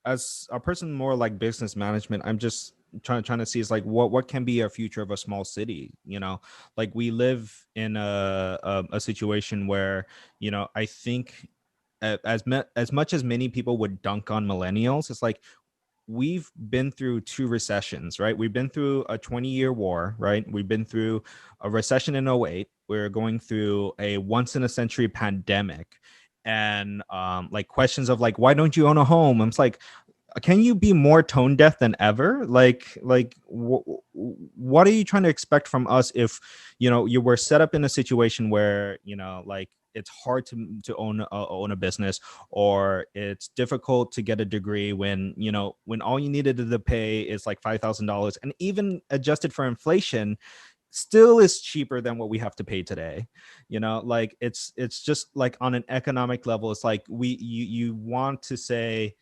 as a person more like business management, I'm just trying to see is like what can be a future of a small city. Like we live in a situation where, I think as much as many people would dunk on millennials, it's like we've been through two recessions, right? We've been through a 20-year war, right? We've been through a recession in '08. We're going through a once in a century pandemic. And like questions of like, why don't you own a home? I'm just like, can you be more tone deaf than ever? What are you trying to expect from us if you were set up in a situation where like it's hard to own a business, or it's difficult to get a degree when when all you needed to pay is like $5,000, and even adjusted for inflation still is cheaper than what we have to pay today. Like it's just like on an economic level, it's like you want to say,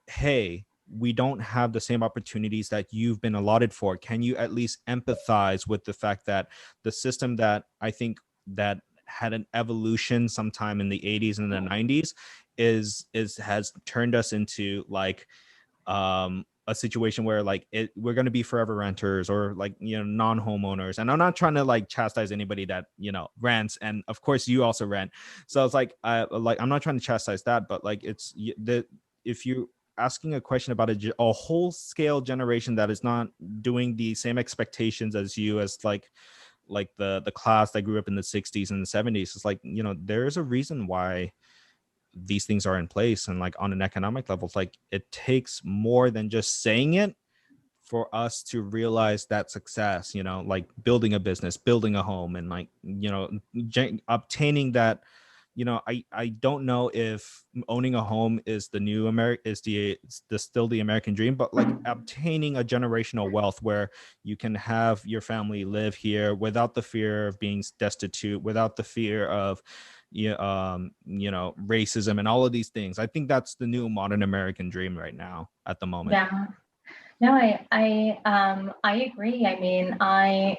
hey, we don't have the same opportunities that you've been allotted for. Can you at least empathize with the fact that the system that I think that had an evolution sometime in the 80s and the 90s is has turned us into like a situation where like we're going to be forever renters, or like non-homeowners. And I'm not trying to like chastise anybody that rents, and of course you also rent. So it's like I'm not trying to chastise that, but like it's the if you asking a question about a whole scale generation that is not doing the same expectations as you, as like the class that grew up in the 60s and the 70s, it's like there's a reason why these things are in place. And like on an economic level, it's like it takes more than just saying it for us to realize that success, like building a business, building a home, and like obtaining that. I don't know if owning a home is the new is the still the American dream, but like obtaining a generational wealth where you can have your family live here without the fear of being destitute, without the fear of racism and all of these things. I think that's the new modern American dream right now at the moment. Yeah. No, I agree. I mean, I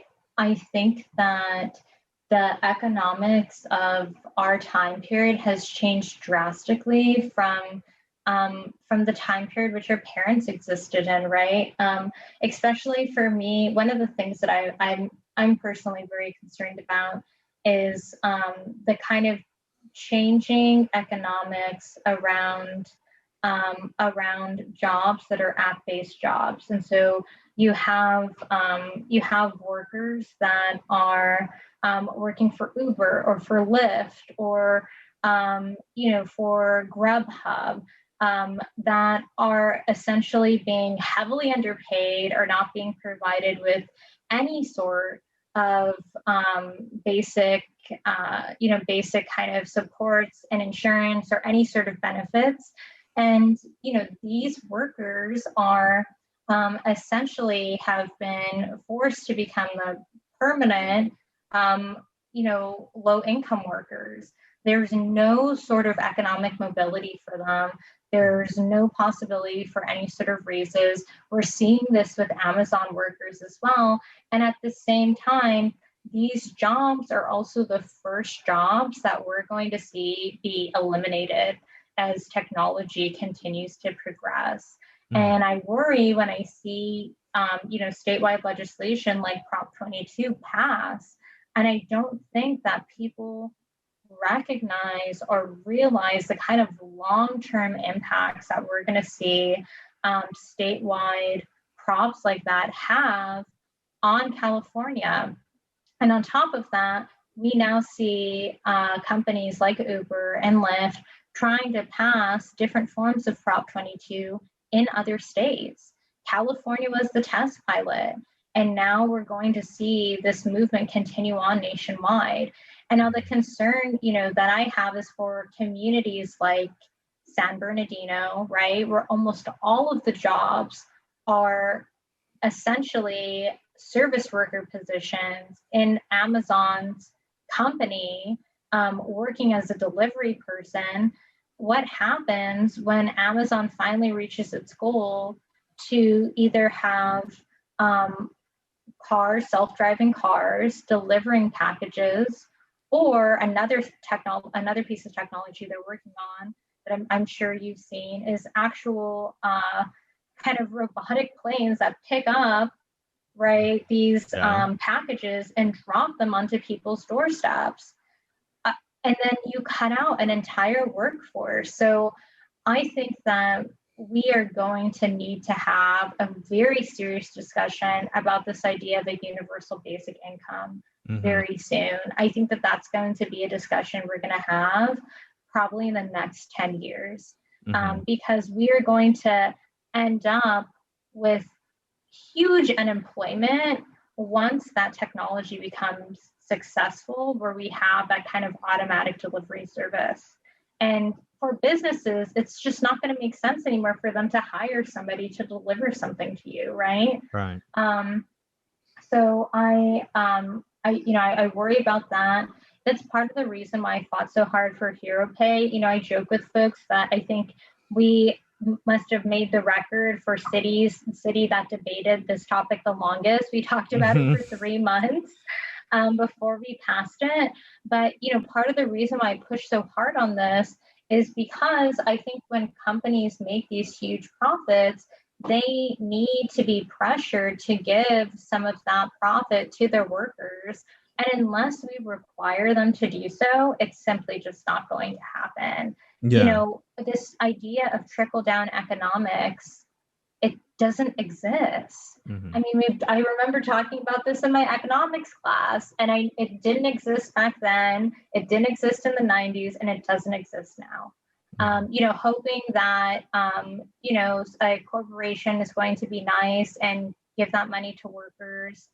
think that the economics of our time period has changed drastically from the time period which our parents existed in, right? Especially for me, one of the things that I'm personally very concerned about is the kind of changing economics around jobs that are app-based jobs. And so you have workers that are working for Uber or for Lyft or for Grubhub, that are essentially being heavily underpaid or not being provided with any sort of basic basic kind of supports and insurance or any sort of benefits. And these workers are essentially have been forced to become the permanent low income workers. There's no sort of economic mobility for them. There's no possibility for any sort of raises. We're seeing this with Amazon workers as well. And at the same time, these jobs are also the first jobs that we're going to see be eliminated as technology continues to progress. And I worry when I see, statewide legislation like Prop 22 pass, and I don't think that people recognize or realize the kind of long-term impacts that we're going to see statewide props like that have on California. And on top of that, we now see companies like Uber and Lyft trying to pass different forms of Prop 22 in other states. California was the test pilot, and now we're going to see this movement continue on nationwide. And now the concern, that I have is for communities like San Bernardino, right, where almost all of the jobs are essentially service worker positions in Amazon's company, working as a delivery person. What happens when Amazon finally reaches its goal to either have self-driving cars delivering packages, or another piece of technology they're working on that I'm sure you've seen is actual kind of robotic planes that pick up, right, these Yeah. packages and drop them onto people's doorsteps. Uh, and then you cut out an entire workforce. So I think that we are going to need to have a very serious discussion about this idea of a universal basic income Mm-hmm. very soon. I think that that's going to be a discussion we're going to have probably in the next 10 years, Mm-hmm. because we are going to end up with huge unemployment once that technology becomes successful, where we have that kind of automatic delivery service. And for businesses, it's just not going to make sense anymore for them to hire somebody to deliver something to you, right? Right. Um, so I worry about that. That's part of the reason why I fought so hard for hero pay. I joke with folks that I think we must have made the record for city that debated this topic the longest. We talked about it Mm-hmm. for 3 months before we passed it. But part of the reason why I push so hard on this is because I think when companies make these huge profits, they need to be pressured to give some of that profit to their workers. And unless we require them to do so, it's simply just not going to happen. Yeah. This idea of trickle down economics, it doesn't exist. Mm-hmm. I mean, I remember talking about this in my economics class, and it didn't exist back then, it didn't exist in the 90s, and it doesn't exist now. Mm-hmm. Hoping that a corporation is going to be nice and give that money to workers.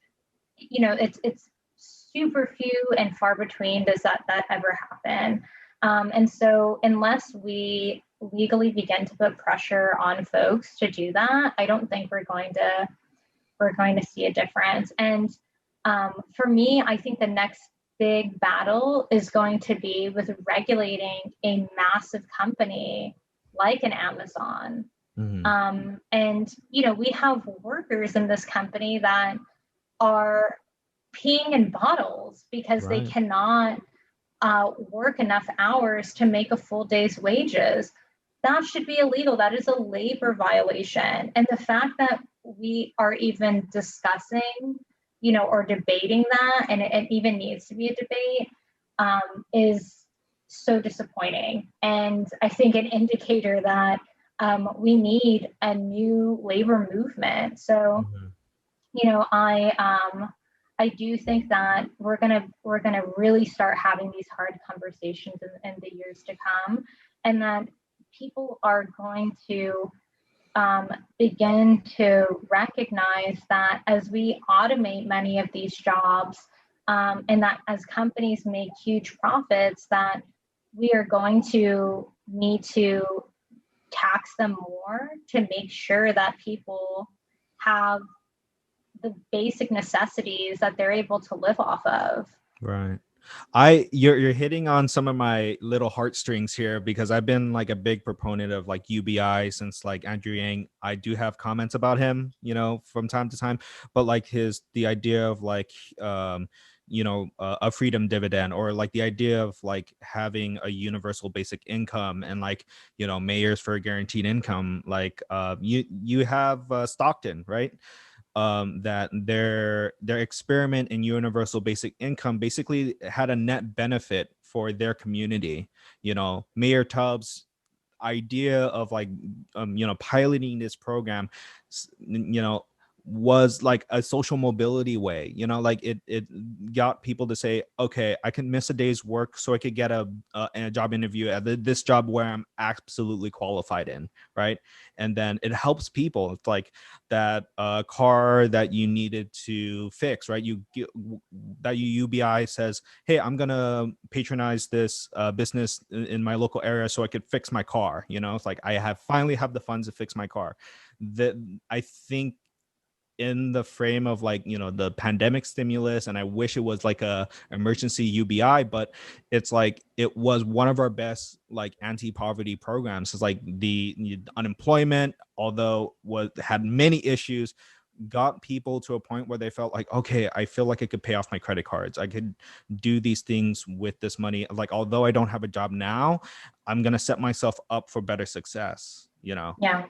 It's super few and far between does that ever happen. And so unless we legally begin to put pressure on folks to do that, I don't think we're going to see a difference. And for me, I think the next big battle is going to be with regulating a massive company like an Amazon. Mm-hmm. And we have workers in this company that are peeing in bottles because they Right. cannot work enough hours to make a full day's wages. That should be illegal. That is a labor violation. And the fact that we are even discussing, or debating that, and it even needs to be a debate, is so disappointing. And I think an indicator that we need a new labor movement. So, Mm-hmm. I do think that we're gonna really start having these hard conversations in the years to come, and that people are going to begin to recognize that as we automate many of these jobs, and that as companies make huge profits, that we are going to need to tax them more to make sure that people have the basic necessities that they're able to live off of. Right. You're hitting on some of my little heartstrings here because I've been like a big proponent of like UBI since like Andrew Yang. I do have comments about him, from time to time, but like the idea of like a freedom dividend, or like the idea of like having a universal basic income, and like mayors for a guaranteed income, like you have Stockton, right? That their experiment in universal basic income basically had a net benefit for their community. Mayor Tubbs idea of like piloting this program, was like a social mobility way. Like it got people to say, okay, I can miss a day's work so I could get a job interview at this job where I'm absolutely qualified in, right? And then it helps people. It's like that car that you needed to fix, right? You get that UBI says, hey, I'm gonna patronize this business in my local area so I could fix my car. It's like I finally have the funds to fix my car. That I think in the frame of like the pandemic stimulus, and I wish it was like a emergency UBI, but it's like it was one of our best like anti-poverty programs. It's like the unemployment, although had many issues, got people to a point where they felt like, okay, I feel like I could pay off my credit cards. I could do these things with this money. Like, although I don't have a job now, I'm going to set myself up for better success, you know? Yeah.